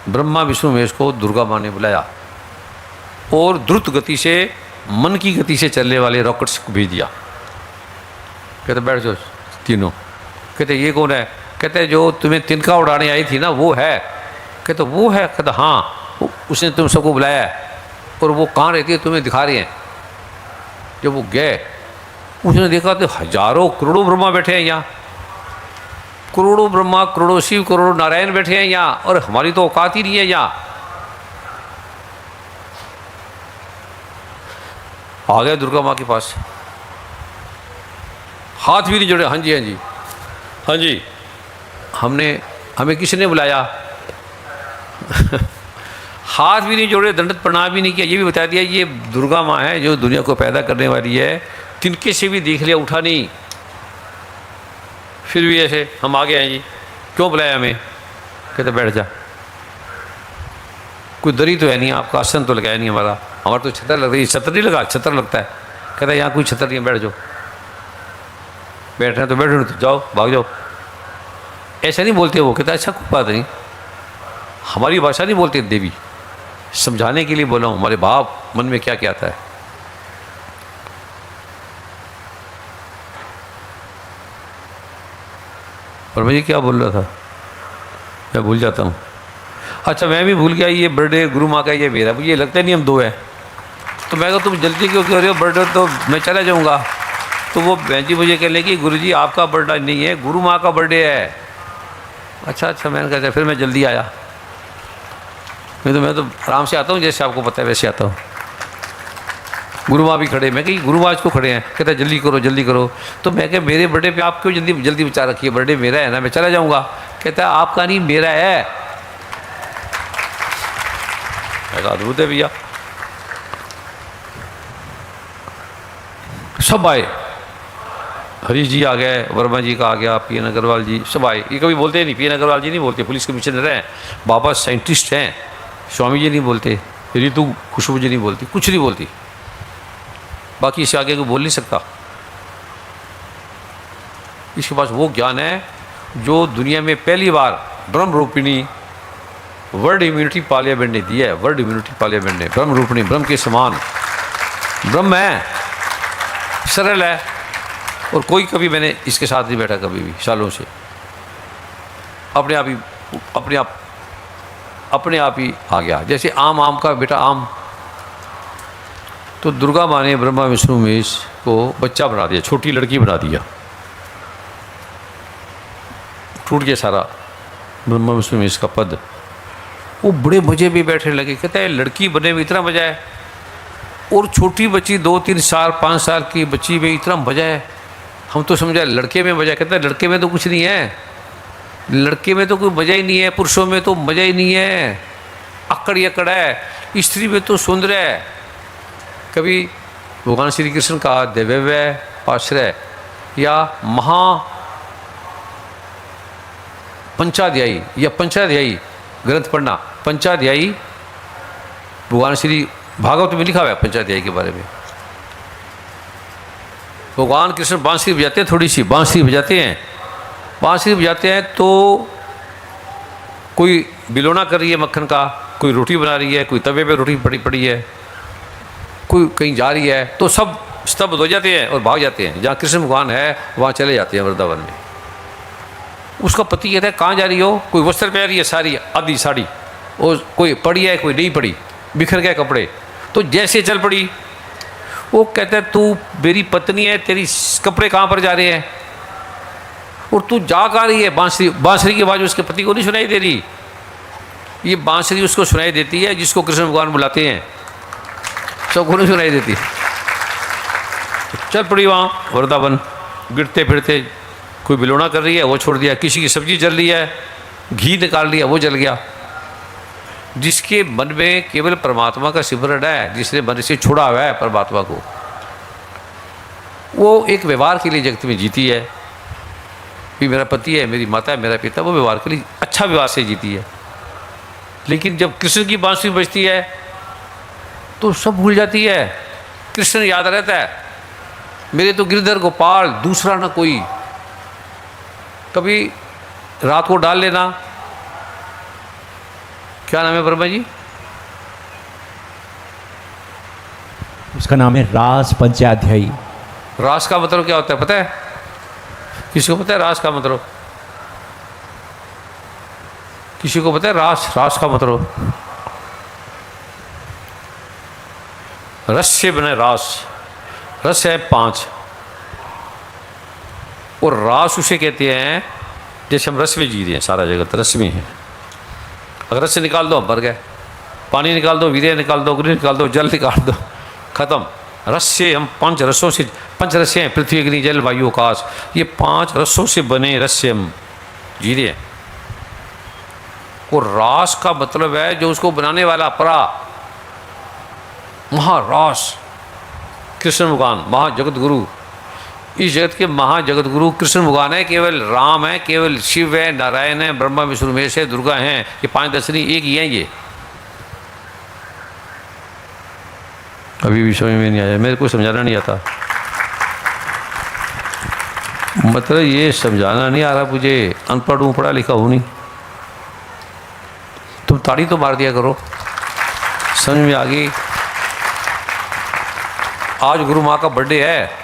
ब्रह्मा विष्णु महेश को दुर्गा माँ ने बुलाया और द्रुत गति से, मन की गति से चलने वाले रॉकेट्स को भेज दिया। कहते बैठ जाओ तीनों। कहते ये कौन है? कहते जो तुम्हें तिनका उड़ाने आई थी ना वो है। कहते वो है? कहते हाँ, उसने तुम सबको बुलाया है और वो कहाँ रहती है तुम्हें दिखा रही हैं। जब वो गए उसने देखा तो हजारों करोड़ों ब्रह्मा बैठे हैं यहाँ, करोड़ों ब्रह्मा, करोड़ों शिव, करोड़ों नारायण बैठे हैं यहाँ, और हमारी तो औकात ही नहीं है यहाँ। आ गए दुर्गा माँ के पास, हाथ भी नहीं जोड़े। हाँ जी, हाँ जी, हाँ जी, हमें किसने बुलाया? हाथ भी नहीं जोड़े, दंडवत प्रणाम भी नहीं किया। ये भी बता दिया ये दुर्गा माँ है जो दुनिया को पैदा करने वाली है। तिनके से भी देख लिया, उठा नहीं। फिर भी ऐसे हम आ गए हैं जी, क्यों बुलाया हमें? कहते बैठ जा। कोई दरी तो है नहीं, आपका आसन तो लगाया नहीं हमारा तो छतर लग रही है। छतर नहीं लगा, छतर लगता है। कहता यहाँ कोई छतर नहीं है, बैठ जाओ। बैठ रहे हैं तो बैठो, तो जाओ, भाग जाओ। ऐसा नहीं बोलते वो। कहता अच्छा कोई बात नहीं, हमारी भाषा नहीं बोलते देवी, समझाने के लिए बोला हूँ, हमारे बाप मन में क्या क्या आता है। और मैं ये क्या बोल रहा था, मैं भूल जाता हूँ। अच्छा मैं भी भूल गया, ये बर्थडे गुरु माँ का, ये मेरा, ये लगता नहीं हम दो हैं। तो मैं कहा तुम जल्दी क्यों कर रहे हो, बर्थडे तो मैं चला जाऊँगा। तो वो बहन जी मुझे कह ले कि गुरु जी आपका बर्थडे नहीं है, गुरु माँ का बर्थडे है। अच्छा मैंने कहा फिर मैं जल्दी आया। मैं तो आराम से आता हूँ, जैसे आपको पता है वैसे आता हूँ। गुरु माँ भी खड़े, मैं कही गुरु माँ को खड़े हैं। कहता है जल्दी करो जल्दी करो। तो मैं कह मेरे बर्थडे पे आप क्यों जल्दी जल्दी विचार रखिए, बर्थडे मेरा है ना, मैं चला जाऊँगा। कहता है आपका नहीं मेरा है। अद्भुत है भैया। सब आए, हरीश जी आ गए, वर्मा जी का आ गया, पी एन अग्रवाल जी, सब आए। ये कभी बोलते नहीं, पी एन अग्रवाल जी नहीं बोलते, पुलिस कमिश्नर हैं, बाबा साइंटिस्ट हैं, स्वामी जी नहीं बोलते, ऋतु खुशबू जी नहीं बोलती, कुछ नहीं बोलती। बाकी इससे आगे कोई बोल नहीं सकता। इसके पास वो ज्ञान है जो दुनिया में पहली बार ब्रह्म रूपिणी वर्ल्ड इम्यूनिटी पार्लियामेंट ने दिया है। वर्ल्ड इम्यूनिटी पार्लियामेंट ने ब्रह्म रूपिणी, ब्रह्म के समान ब्रह्म है, सरल है। और कोई कभी मैंने इसके साथ नहीं बैठा कभी भी, सालों से अपने आप ही आ गया। जैसे आम का बेटा आम, तो दुर्गा माँ ने ब्रह्मा विष्णु महेश को बच्चा बना दिया, छोटी लड़की बना दिया। टूट गया सारा ब्रह्मा विष्णु महेश का पद। वो बड़े मजे में बैठने लगे। कहता है लड़की बने में इतना मजा है, और छोटी बच्ची 2-3 साल 5 साल की बच्ची में इतना मजा है। हम तो समझा लड़के में मजा। कहता है लड़के में तो कुछ नहीं है, लड़के में तो कोई मजा ही नहीं है, पुरुषों में तो मजा ही नहीं है, अकड़ ही अकड़ है। स्त्री में तो सुंदर है। कभी भगवान श्री कृष्ण का दिव्य आश्रय या महा पंचाध्यायी या पंचाध्यायी ग्रंथ पढ़ना, पंचाध्यायी भगवान श्री भागवत में लिखा हुआ है पंचाध्यायी के बारे में। भगवान कृष्ण बांसुरी बजाते हैं, थोड़ी सी बांसुरी बजाते हैं, बांसुरी बजाते हैं तो कोई बिलोना कर रही है मक्खन का, कोई रोटी बना रही है, कोई तवे पे रोटी पड़ी है, कोई कहीं जा रही है, तो सब स्तब्ध हो जाते हैं और भाग जाते हैं। जहाँ कृष्ण भगवान है वहाँ चले जाते हैं वृंदावन में। उसका पति कहता है कहाँ जा रही हो? कोई वस्त्र पहन रही है, सारी आधी साड़ी, और कोई पड़ी है कोई नहीं पड़ी, बिखर गए कपड़े। तो जैसे चल पड़ी, वो कहता है तू मेरी पत्नी है, तेरी कपड़े कहाँ पर जा रहे हैं, और तू जा कहाँ रही है? बांसुरी की आवाज़ उसके पति को नहीं सुनाई दे रही। ये बांसुरी उसको सुनाई देती है जिसको कृष्ण भगवान बुलाते हैं, सबको नहीं सुनाई देती। चल पड़ी वहाँ वृंदावन, गिरते फिरते, कोई बिलोना कर रही है वो छोड़ दिया, किसी की सब्जी जल रही है, घी निकाल लिया वो जल गया। जिसके मन में केवल परमात्मा का सिमरण है, जिसने मन से छोड़ा हुआ है परमात्मा को, वो एक व्यवहार के लिए जगत में जीती है। भी मेरा पति है, मेरी माता है, मेरा पिता, वो व्यवहार के लिए अच्छा व्यवहार से जीती है। लेकिन जब कृष्ण की बांसुरी बजती है तो सब भूल जाती है, कृष्ण याद रहता है, मेरे तो गिरधर गोपाल दूसरा ना कोई। कभी रात को डाल लेना क्या नाम है वर्मा जी? उसका नाम है रास पंचाध्यायी। रास का मतलब क्या होता है पता है? किसी को पता है रास का मतलब? किसी को पता है रास का मतलब? रस से बने रास। रस है 5 और रास उसे कहते हैं जैसे हम रस में जी रहे हैं, सारा जगत रस में है। अगर रस से निकाल दो हम भर गए, पानी निकाल दो, वीर्य निकाल दो, अग्नि निकाल दो, जल निकाल दो, खत्म। रस से हम 5 रसों से, 5 रसें हैं, पृथ्वी अग्नि जल वायु आकाश, ये 5 रसों से बने रस से हम जी रहे हैं। और रास का मतलब है जो उसको बनाने वाला परा, महारास कृष्ण भगवान, महाजगत गुरु। इस जगत के महाजगत गुरु कृष्ण भगवान है, केवल राम है, केवल शिव है, नारायण है, ब्रह्मा विष्णु महेश है, दुर्गा हैं। ये 5 दर्शनी एक ही हैं। ये अभी भी समझ में नहीं आया, मेरे को समझाना नहीं आता। मतलब ये समझाना नहीं आ रहा मुझे, अनपढ़ हूँ, पढ़ा लिखा हूँ नहीं। तुम ताड़ी तो मार दिया करो, समझ में आ गई। आज गुरु माँ का बर्थडे है,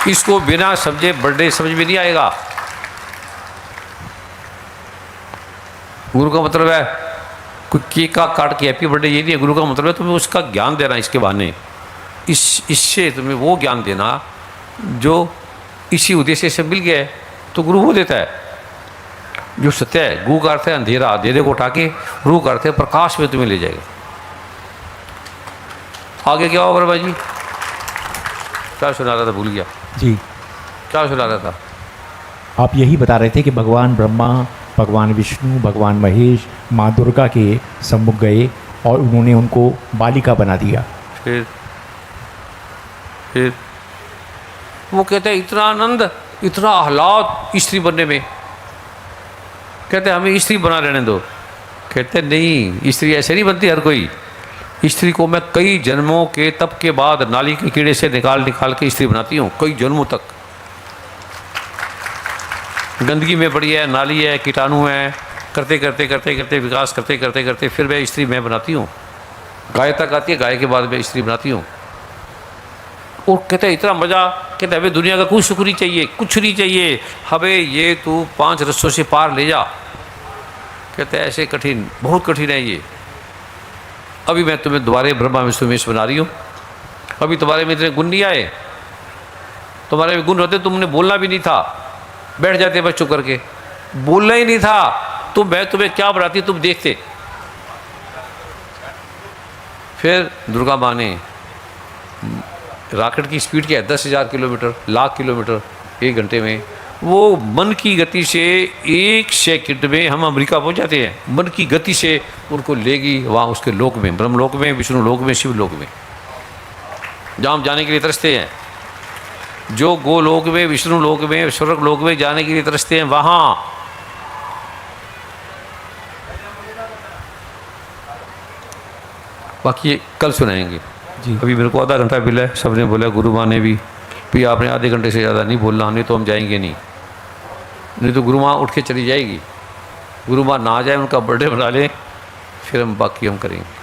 इसको बिना समझे बर्थडे समझ में नहीं आएगा। गुरु का मतलब है कोई केक का काट के हैप्पी बर्थडे ये नहीं है। गुरु का मतलब है तुम्हें उसका ज्ञान देना, इसके बहाने इससे तुम्हें वो ज्ञान देना जो इसी उद्देश्य से मिल गया है, तो गुरु वो देता है जो सत्य है। गु का अर्थ है अंधेरा, अंधेरे को उठा के रू का अर्थ है प्रकाश में तुम्हें ले जाएगा। आगे क्या होगा वर्मा जी? क्या सुना रहा था, भूल गया जी। क्या सुना रहा था? आप यही बता रहे थे कि भगवान ब्रह्मा, भगवान विष्णु, भगवान महेश माँ दुर्गा के सम्मुख गए और उन्होंने उनको बालिका बना दिया। फिर वो कहते हैं इतना आनंद, इतना आह्लाद स्त्री बनने में। कहते हैं हमें स्त्री बना रहने दो। कहते हैं नहीं, स्त्री ऐसे नहीं बनती हर कोई। स्त्री को मैं कई जन्मों के तप के बाद नाली के कीड़े से निकाल के स्त्री बनाती हूँ, कई जन्मों तक। गंदगी में पड़ी है, नाली है, कीटाणु है, करते करते विकास करते फिर मैं स्त्री मैं बनाती हूँ। गाय तक आती है, गाय के बाद मैं स्त्री बनाती हूँ। और कहते हैं इतना मज़ा, कहते हमें दुनिया का कुछ सुख नहीं चाहिए, कुछ नहीं चाहिए, हमें ये तू 5 रसों से पार ले जा। कहते हैं ऐसे कठिन, बहुत कठिन है ये। अभी मैं तुम्हें दोबारा ब्रह्मा विष्णु महेश बना रही हूँ। अभी तुम्हारे में इतने गुण नहीं आए, तुम्हारे में गुण होते तुमने बोलना भी नहीं था, बैठ जाते बस चुप करके, बोलना ही नहीं था तो मैं तुम्हें क्या बनाती तुम देखते। फिर दुर्गा माँ ने, रॉकेट की स्पीड क्या है 10,000 किलोमीटर, लाख किलोमीटर 1 घंटे में, वो मन की गति से 1 सेकंड में हम अमेरिका पहुंच जाते हैं। मन की गति से उनको लेगी वहाँ उसके लोक में, ब्रह्म लोक में, विष्णु लोक में, शिव लोक में, जहाँ हम जाने के लिए तरसते हैं। जो गोलोक में, विष्णु लोक में, स्वर्ग लोक में जाने के लिए तरसते हैं, वहाँ बाकी कल सुनाएंगे जी। अभी मेरे को आधा घंटा मिला है, सबने बोला, गुरु माँ ने भी आपने आधे घंटे से ज़्यादा नहीं बोलना, नहीं तो हम जाएंगे नहीं तो गुरु माँ उठ के चली जाएगी। गुरु माँ ना जाए, उनका बर्थडे मना लें, फिर हम बाकी हम करेंगे।